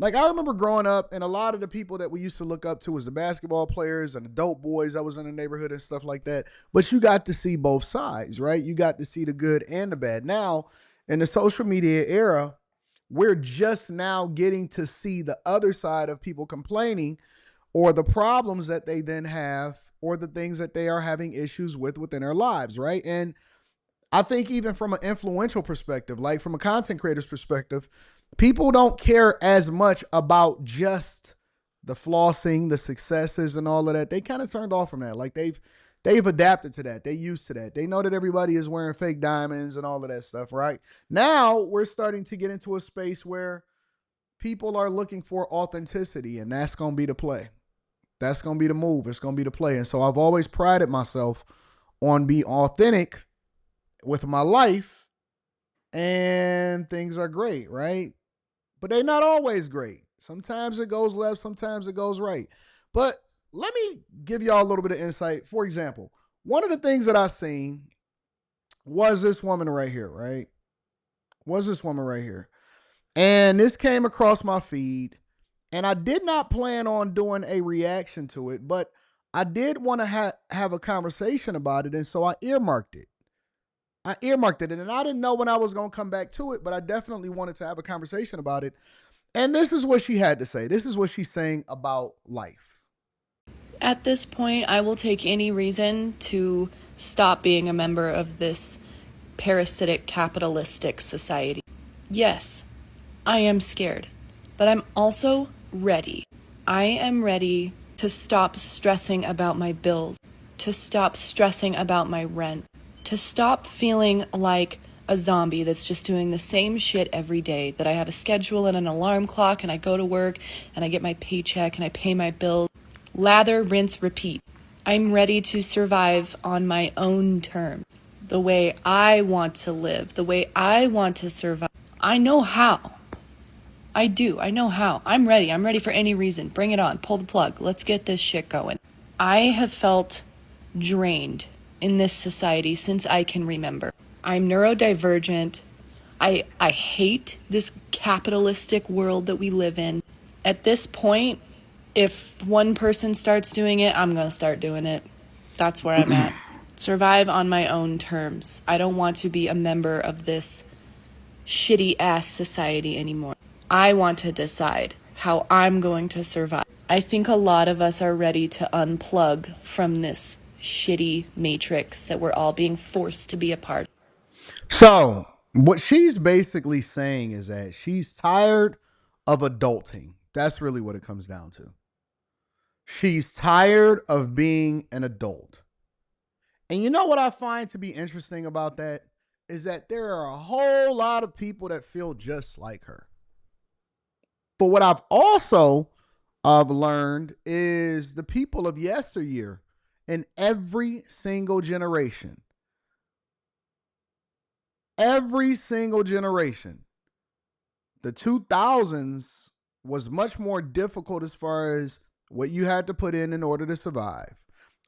Like, I remember growing up, and a lot of the people that we used to look up to was the basketball players and the dope boys that was in the neighborhood and stuff like that. But you got to see both sides, right? You got to see the good and the bad. Now, in the social media era, we're just now getting to see the other side of people complaining or the problems that they then have or the things that they are having issues with within their lives, right? And I think even from an influential perspective, like from a content creator's perspective, people don't care as much about just the flossing, the successes, and all of that. They kind of turned off from that. Like they've adapted to that. They used to that. They know that everybody is wearing fake diamonds and all of that stuff, right? Now we're starting to get into a space where people are looking for authenticity, and that's gonna be the play. That's gonna be the move. It's gonna be the play. And so I've always prided myself on being authentic with my life, and things are great, right? But they're not always great. Sometimes it goes left, sometimes it goes right. But let me give y'all a little bit of insight. For example, one of the things that I seen was this woman right here, right? Was this woman right here. And this came across my feed, and I did not plan on doing a reaction to it, but I did want to have a conversation about it, and so I earmarked it. And I didn't know when I was going to come back to it, but I definitely wanted to have a conversation about it. And this is what she had to say. This is what she's saying about life. At this point, I will take any reason to stop being a member of this parasitic capitalistic society. Yes, I am scared, but I'm also ready. I am ready to stop stressing about my bills, to stop stressing about my rent, to stop feeling like a zombie that's just doing the same shit every day, that I have a schedule and an alarm clock and I go to work and I get my paycheck and I pay my bills. Lather, rinse, repeat. I'm ready to survive on my own terms, the way I want to live, the way I want to survive. I know how. I do. I know how. I'm ready. I'm ready for any reason. Bring it on. Pull the plug. Let's get this shit going. I have felt drained in this society since I can remember. I'm neurodivergent. I hate this capitalistic world that we live in. At this point, if one person starts doing it, I'm going to start doing it. That's where I'm at. Survive on my own terms. I don't want to be a member of this shitty ass society anymore. I want to decide how I'm going to survive. I think a lot of us are ready to unplug from this shitty matrix that we're all being forced to be a part of. So, what she's basically saying is that she's tired of adulting. That's really what it comes down to. She's tired of being an adult. And you know what I find to be interesting about that is that there are a whole lot of people that feel just like her. But what I've also learned is the people of yesteryear in every single generation, the 2000s was much more difficult as far as what you had to put in order to survive.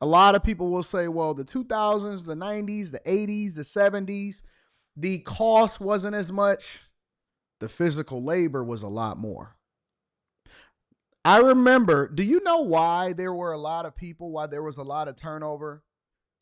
A lot of people will say, well, the 2000s, the 90s, the 80s, the 70s, the cost wasn't as much. The physical labor was a lot more. I remember, do you know why there were a lot of people, why there was a lot of turnover?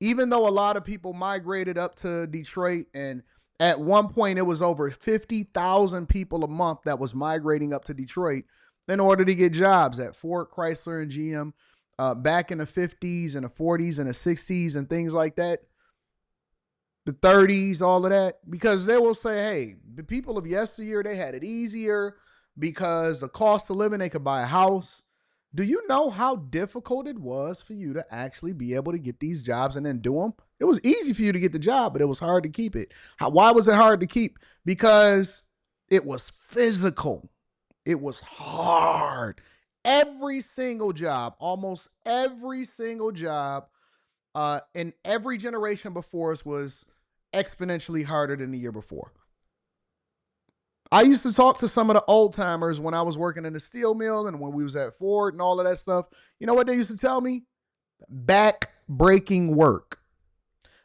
Even though a lot of people migrated up to Detroit, and at one point it was over 50,000 people a month that was migrating up to Detroit in order to get jobs at Ford, Chrysler, and GM back in the 50s and the 40s and the 60s and things like that, the 30s, all of that, because they will say, hey, the people of yesteryear, they had it easier because the cost of living, they could buy a house. Do you know how difficult it was for you to actually be able to get these jobs and then do them? It was easy for you to get the job, but it was hard to keep it. Why was it hard to keep? Because it was physical. It was hard. Every single job, almost every single job in every generation before us was exponentially harder than the year before. I used to talk to some of the old timers when I was working in the steel mill and when we was at Ford and all of that stuff. You know what they used to tell me? Back breaking work.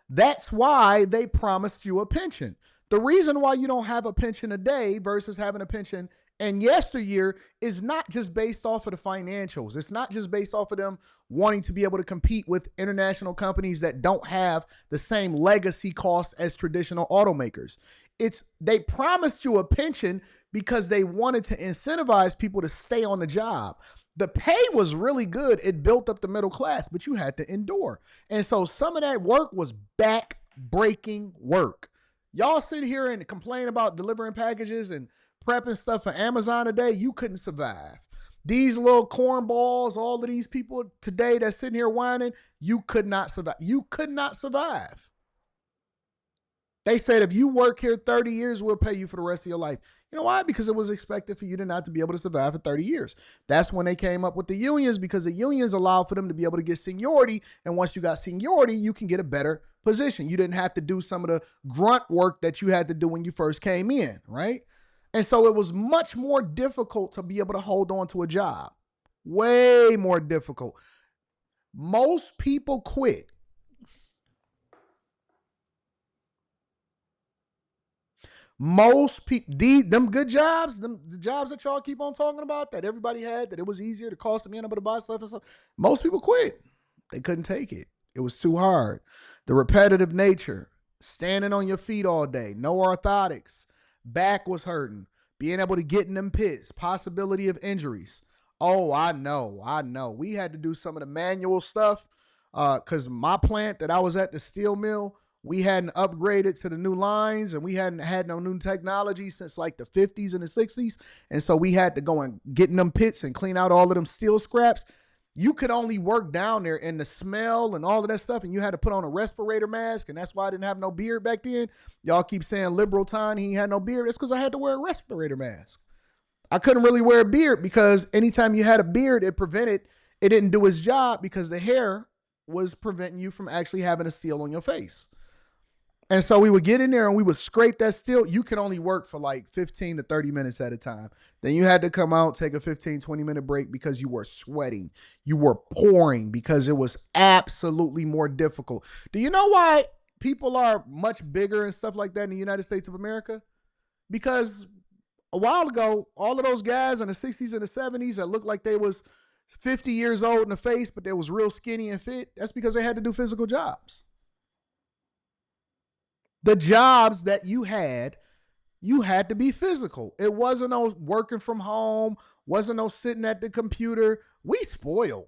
That's why they promised you a pension. The reason why you don't have a pension today versus having a pension And yesteryear is not just based off of the financials. It's not just based off of them wanting to be able to compete with international companies that don't have the same legacy costs as traditional automakers. It's they promised you a pension because they wanted to incentivize people to stay on the job. The pay was really good. It built up the middle class, but you had to endure. And so some of that work was back breaking work. Y'all sit here and complain about delivering packages and prepping stuff for Amazon today. You couldn't survive. These little cornballs, all of these people today that's sitting here whining, you could not survive. You could not survive. They said if you work here 30 years, we'll pay you for the rest of your life. You know why? Because it was expected for you to not to be able to survive for 30 years. That's when they came up with the unions, because the unions allowed for them to be able to get seniority. And once you got seniority, you can get a better position. You didn't have to do some of the grunt work that you had to do when you first came in, right? And so it was much more difficult to be able to hold on to a job. Way more difficult. Most people quit. Most people, them good jobs, the jobs that y'all keep on talking about, that everybody had, that it was easier to cost them able to buy stuff and stuff. Most people quit. They couldn't take it. It was too hard. The repetitive nature, standing on your feet all day, no orthotics, back was hurting, being able to get in them pits, possibility of injuries. Oh, I know. We had to do some of the manual stuff because my plant that I was at, the steel mill, we hadn't upgraded to the new lines, and we hadn't had no new technology since like the 50s and the 60s. And so we had to go and get in them pits and clean out all of them steel scraps. You could only work down there in the smell and all of that stuff, and you had to put on a respirator mask, and that's why I didn't have no beard back then. Y'all keep saying liberal time, he had no beard. It's because I had to wear a respirator mask. I couldn't really wear a beard because anytime you had a beard, it didn't do its job because the hair was preventing you from actually having a seal on your face. And so we would get in there and we would scrape that steel. You can only work for like 15 to 30 minutes at a time. Then you had to come out, take a 15, 20-minute break because you were sweating. You were pouring because it was absolutely more difficult. Do you know why people are much bigger and stuff like that in the United States of America? Because a while ago, all of those guys in the 60s and the 70s that looked like they was 50 years old in the face, but they was real skinny and fit, that's because they had to do physical jobs. The jobs that you had to be physical. It wasn't no working from home, wasn't no sitting at the computer. We spoiled.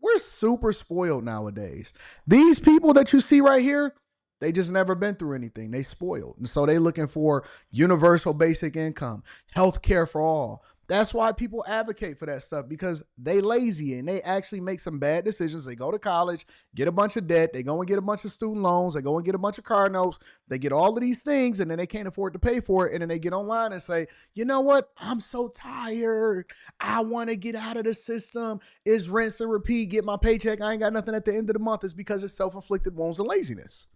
We're super spoiled nowadays. These people that you see right here, they just never been through anything. They spoiled. And so they looking for universal basic income, health care for all. That's why people advocate for that stuff, because they lazy and they actually make some bad decisions. They go to college, get a bunch of debt. They go and get a bunch of student loans. They go and get a bunch of car notes. They get all of these things, and then they can't afford to pay for it. And then they get online and say, you know what? I'm so tired. I want to get out of the system. It's rinse and repeat. Get my paycheck. I ain't got nothing at the end of the month. It's because it's self-inflicted wounds and laziness.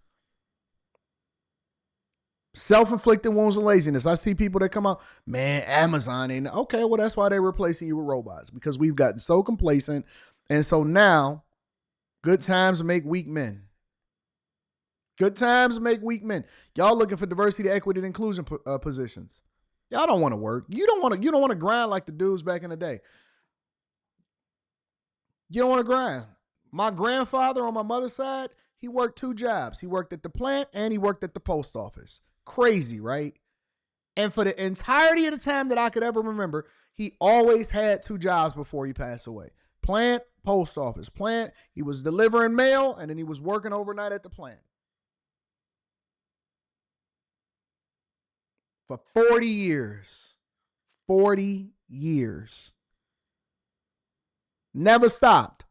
Self-inflicted wounds and laziness. I see people that come out, man, Amazon ain't okay. Well, that's why they're replacing you with robots, because we've gotten so complacent. And so now, good times make weak men. Good times make weak men. Y'all looking for diversity, equity, and inclusion positions. Y'all don't want to work. You don't want to grind like the dudes back in the day. You don't want to grind. My grandfather on my mother's side, he worked two jobs. He worked at the plant and he worked at the post office. Crazy, right? And for the entirety of the time that I could ever remember, he always had two jobs before he passed away. Plant, post office. Plant, he was delivering mail, and then he was working overnight at the plant. For 40 years. 40 years. Never stopped.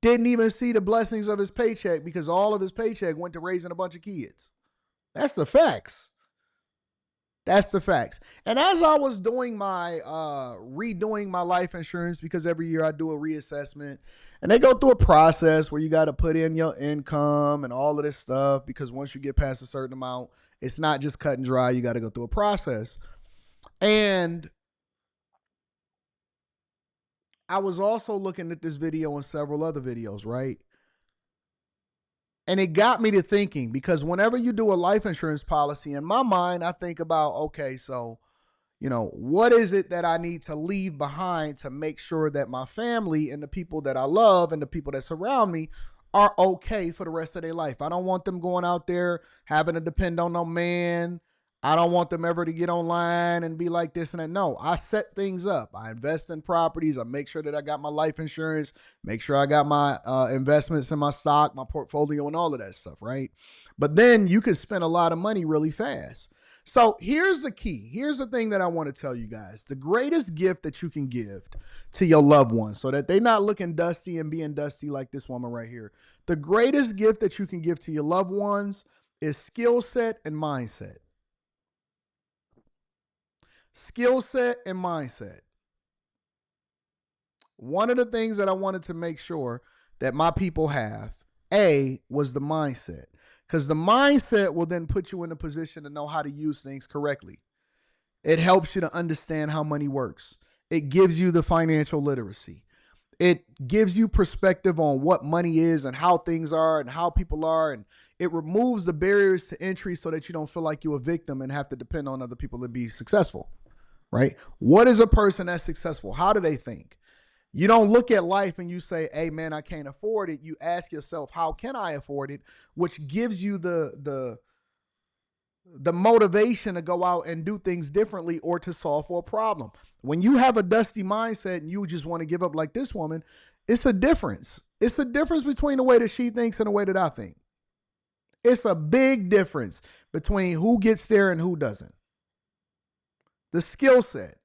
Didn't even see the blessings of his paycheck because all of his paycheck went to raising a bunch of kids. That's the facts. That's the facts. And as I was doing my redoing my life insurance, because every year I do a reassessment, and they go through a process where you got to put in your income and all of this stuff, because once you get past a certain amount, it's not just cut and dry. You got to go through a process. And I was also looking at this video and several other videos, right? And it got me to thinking, because whenever you do a life insurance policy, in my mind, I think about, okay, so What is it that I need to leave behind to make sure that my family and the people that I love and the people that surround me are okay for the rest of their life? I don't want them going out there having to depend on no man. I don't want them ever to get online and be like this and that. No, I set things up. I invest in properties. I make sure that I got my life insurance, make sure I got my investments in my stock, my portfolio, and all of that stuff, right? But then you can spend a lot of money really fast. So here's the key. Here's the thing that I want to tell you guys. The greatest gift that you can give to your loved ones so that they're not looking dusty and being dusty like this woman right here. The greatest gift that you can give to your loved ones is skill set and mindset. Skill set and mindset. One of the things that I wanted to make sure that my people have, was the mindset. Because the mindset will then put you in a position to know how to use things correctly. It helps you to understand how money works. It gives you the financial literacy. It gives you perspective on what money is and how things are and how people are. And it removes the barriers to entry so that you don't feel like you're a victim and have to depend on other people to be successful, right? What is a person that's successful? How do they think? You don't look at life and you say, hey, man, I can't afford it. You ask yourself, how can I afford it? Which gives you the motivation to go out and do things differently or to solve for a problem. When you have a dusty mindset and you just want to give up like this woman, it's a difference. It's a difference between the way that she thinks and the way that I think. It's a big difference between who gets there and who doesn't. The skill set,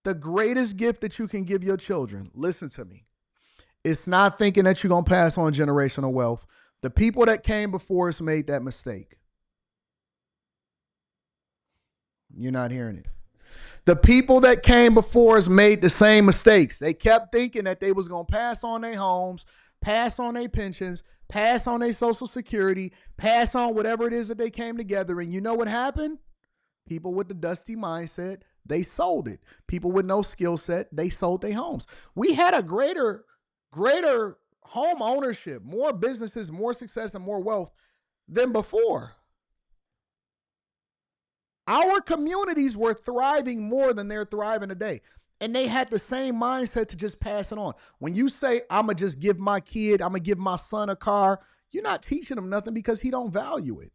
the greatest gift that you can give your children, listen to me, it's not thinking that you're going to pass on generational wealth. The people that came before us made that mistake. You're not hearing it. The people that came before us made the same mistakes. They kept thinking that they was going to pass on their homes, pass on their pensions, pass on their social security, pass on whatever it is that they came together. And you know what happened? People with the dusty mindset, they sold it. People with no skill set, they sold their homes. We had a greater home ownership, more businesses, more success, and more wealth than before. Our communities were thriving more than they're thriving today. And they had the same mindset to just pass it on. When you say, I'm going to just give my kid, I'm going to give my son a car, you're not teaching him nothing because he don't value it.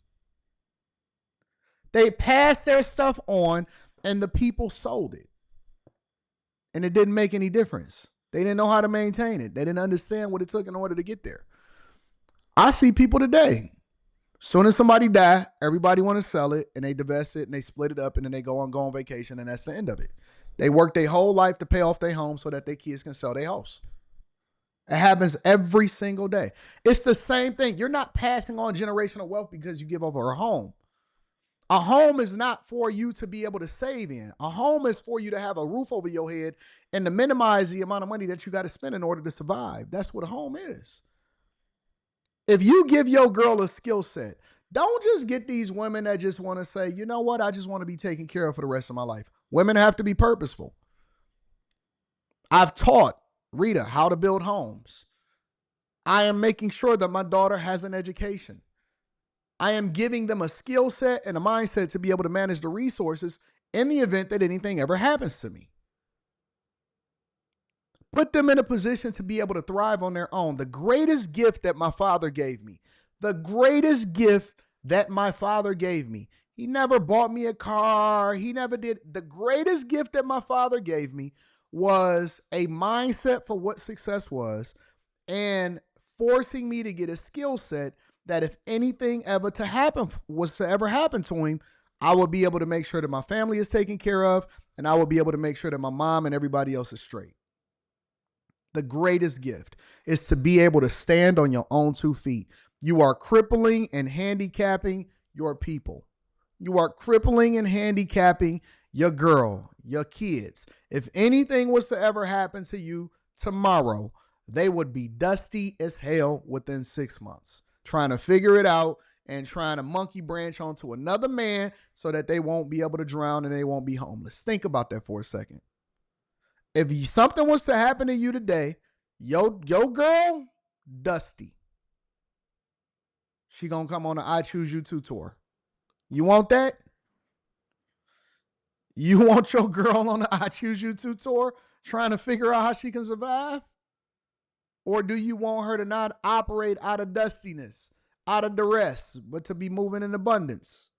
They passed their stuff on and the people sold it. And it didn't make any difference. They didn't know how to maintain it. They didn't understand what it took in order to get there. I see people today. Soon as somebody die, everybody want to sell it and they divest it and they split it up and then they go on vacation and that's the end of it. They work their whole life to pay off their home so that their kids can sell their house. It happens every single day. It's the same thing. You're not passing on generational wealth because you give over a home. A home is not for you to be able to save in. A home is for you to have a roof over your head and to minimize the amount of money that you got to spend in order to survive. That's what a home is. If you give your girl a skill set, don't just get these women that just want to say, you know what, I just want to be taken care of for the rest of my life. Women have to be purposeful. I've taught Rita how to build homes. I am making sure that my daughter has an education. I am giving them a skill set and a mindset to be able to manage the resources in the event that anything ever happens to me. Put them in a position to be able to thrive on their own. The greatest gift that my father gave me, the greatest gift that my father gave me. He never bought me a car. He never did. The greatest gift that my father gave me was a mindset for what success was and forcing me to get a skill set that if anything ever to happen was to ever happen to him, I would be able to make sure that my family is taken care of and I would be able to make sure that my mom and everybody else is straight. The greatest gift is to be able to stand on your own 2 feet. You are crippling and handicapping your people. You are crippling and handicapping your girl, your kids. If anything was to ever happen to you tomorrow, they would be dusty as hell within 6 months, trying to figure it out and trying to monkey branch onto another man so that they won't be able to drown and they won't be homeless. Think about that for a second. If something was to happen to you today, your girl, Dusty, she gonna come on the I Choose You 2 tour. You want that? You want your girl on the I Choose You 2 tour trying to figure out how she can survive? Or do you want her to not operate out of dustiness, out of duress, but to be moving in abundance?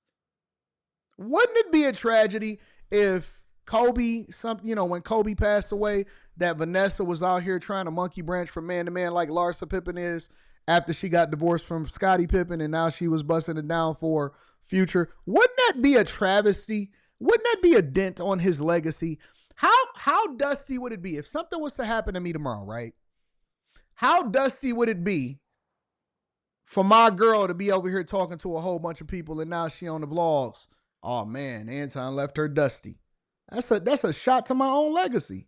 Wouldn't it be a tragedy if when Kobe passed away, that Vanessa was out here trying to monkey branch from man to man like Larsa Pippen is after she got divorced from Scottie Pippen and now she was busting it down for Future? Wouldn't that be a travesty? Wouldn't that be a dent on his legacy? How dusty would it be if something was to happen to me tomorrow, right? How dusty would it be for my girl to be over here talking to a whole bunch of people and now she on the vlogs? Oh man, Anton left her dusty. That's a shot to my own legacy.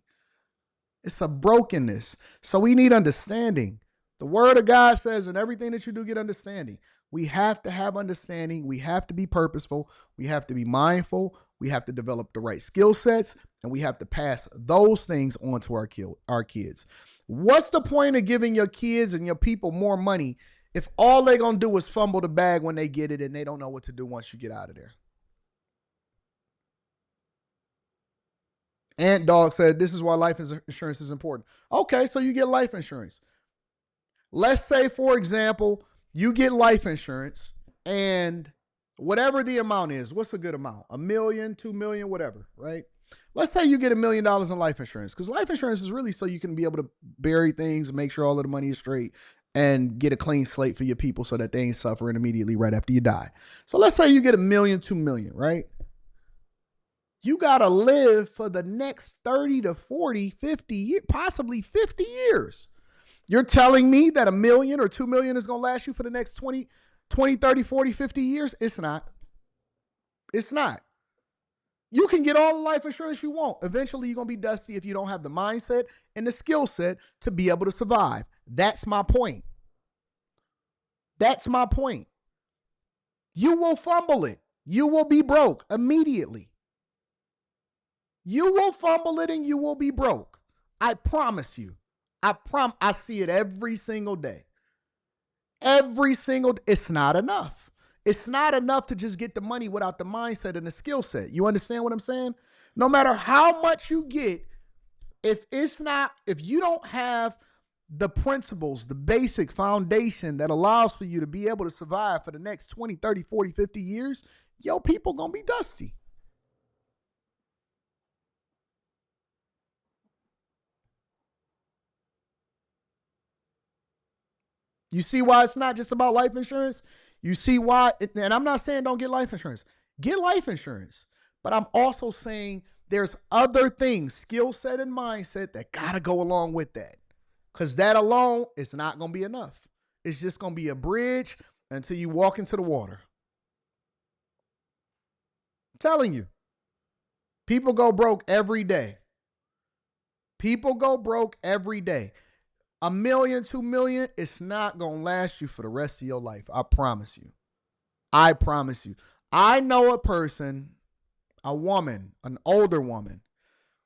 It's a brokenness. So we need understanding. The word of God says, in everything that you do, get understanding. We have to have understanding. We have to be purposeful. We have to be mindful. We have to develop the right skill sets, and we have to pass those things on to our kids. What's the point of giving your kids and your people more money if all they're going to do is fumble the bag when they get it and they don't know what to do once you get out of there? Ant Dog said, this is why life insurance is important. Okay, so you get life insurance. Let's say, for example, you get life insurance and whatever the amount is, what's a good amount? $1 million, 2 million, whatever, right? Let's say you get $1 million in life insurance, because life insurance is really so you can be able to bury things and make sure all of the money is straight and get a clean slate for your people so that they ain't suffering immediately right after you die. So let's say you get $1 million, 2 million, right? You got to live for the next 30 to 40, 50, possibly 50 years. You're telling me that $1 million or $2 million is going to last you for the next 20, 30, 40, 50 years? It's not. It's not. You can get all the life insurance you want. Eventually, you're going to be dusty if you don't have the mindset and the skill set to be able to survive. That's my point. That's my point. You will fumble it. You will be broke immediately. You will fumble it and you will be broke. I promise you. I see it every single day. It's not enough. It's not enough to just get the money without the mindset and the skill set. You understand what I'm saying? No matter how much you get, if you don't have the principles, the basic foundation that allows for you to be able to survive for the next 20, 30, 40, 50 years, yo, people gonna be dusty. You see why it's not just about life insurance? You see why, and I'm not saying don't get life insurance. Get life insurance. But I'm also saying there's other things, skill set and mindset, that got to go along with that. Because that alone is not going to be enough. It's just going to be a bridge until you walk into the water. I'm telling you, people go broke every day. People go broke every day. $1 million, 2 million, it's not going to last you for the rest of your life. I promise you. I promise you. I know a person, a woman, an older woman,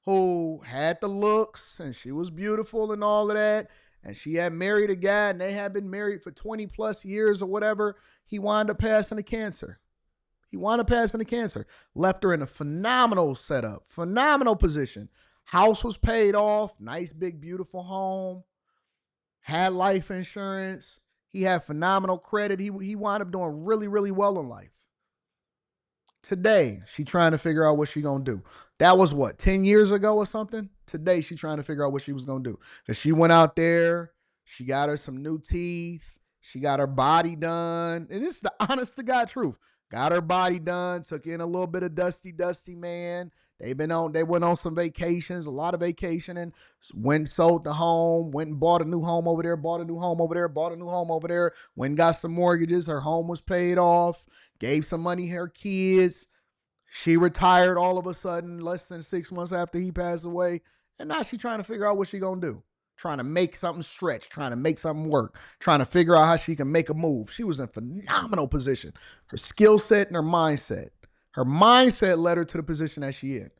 who had the looks and she was beautiful and all of that. And she had married a guy and they had been married for 20 plus years or whatever. He wound up passing to cancer. Left her in a phenomenal setup, phenomenal position. House was paid off, nice, big, beautiful home. Had life insurance. He had phenomenal credit. He wound up doing really, really well in life. Today, she trying to figure out what she gonna do. That was what, 10 years ago or something? Today, she trying to figure out what she was gonna do. Because she went out there, she got her some new teeth, she got her body done. And it's the honest to God truth. Got her body done, took in a little bit of dusty man. They went on some vacations, a lot of vacationing, went and sold the home, went and bought a new home over there, bought a new home over there, bought a new home over there, went and got some mortgages. Her home was paid off, gave some money to her kids. She retired all of a sudden, less than 6 months after he passed away. And now she's trying to figure out what she's going to do. Trying to make something stretch, trying to make something work, trying to figure out how she can make a move. She was in phenomenal position. Her skill set and her mindset. Her mindset led her to the position that she in.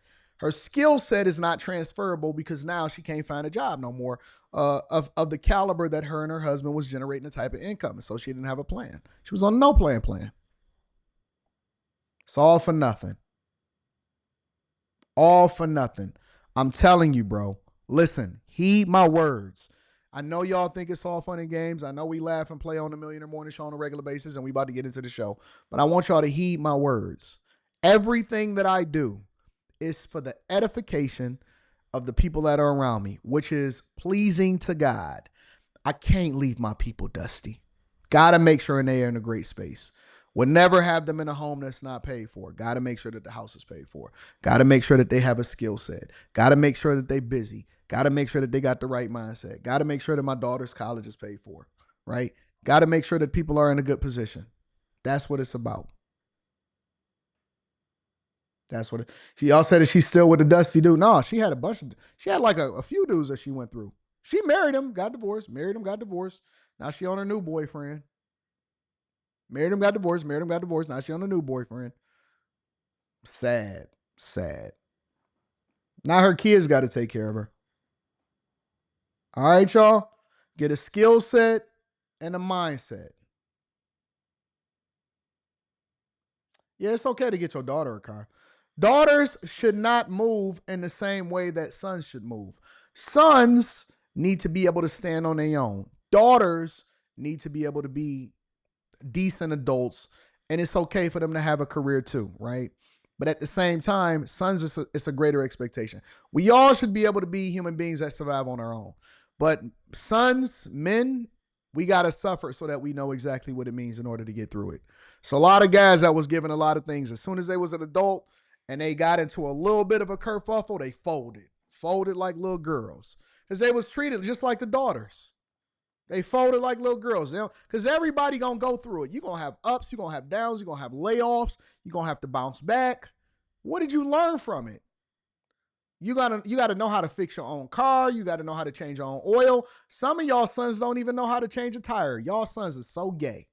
Her skill set is not transferable because now she can't find a job no more of the caliber that her and her husband was generating the type of income. And so she didn't have a plan. She was on no plan. It's all for nothing. All for nothing. I'm telling you, bro. Listen, heed my words. I know y'all think it's all fun and games. I know we laugh and play on the Millionaire Morning Show on a regular basis, and we about to get into the show. But I want y'all to heed my words. Everything that I do is for the edification of the people that are around me, which is pleasing to God. I can't leave my people dusty. Gotta make sure they are in a great space. Would never have them in a home that's not paid for. Gotta make sure that the house is paid for. Gotta make sure that they have a skill set. Gotta make sure that they're busy. Gotta make sure that they got the right mindset. Gotta make sure that my daughter's college is paid for. Right? Gotta make sure that people are in a good position. That's what it's about. That's what it, she all said that she's still with the dusty dude. No, she had a bunch of she had like a few dudes that she went through. She married him, got divorced, married him, got divorced. Now she on her new boyfriend. Married him, got divorced, married him, got divorced. Now she on a new boyfriend. Sad. Sad. Now her kids got to take care of her. All right, y'all. Get a skill set and a mindset. Yeah, it's okay to get your daughter a car. Daughters should not move in the same way that sons should move. Sons need to be able to stand on their own. Daughters need to be able to be decent adults, and it's okay for them to have a career too, right? But at the same time, sons, it's a greater expectation. We all should be able to be human beings that survive on our own. But sons, men, we got to suffer so that we know exactly what it means in order to get through it. So a lot of guys that was given a lot of things, as soon as they was an adult and they got into a little bit of a kerfuffle, they folded like little girls because they was treated just like the daughters. They folded like little girls, because everybody gonna go through it. You're gonna have ups, you're gonna have downs, you're gonna have layoffs, you're gonna have to bounce back. What did you learn from it? You gotta know how to fix your own car. You gotta know how to change your own oil. Some of y'all sons don't even know how to change a tire. Y'all sons are so gay.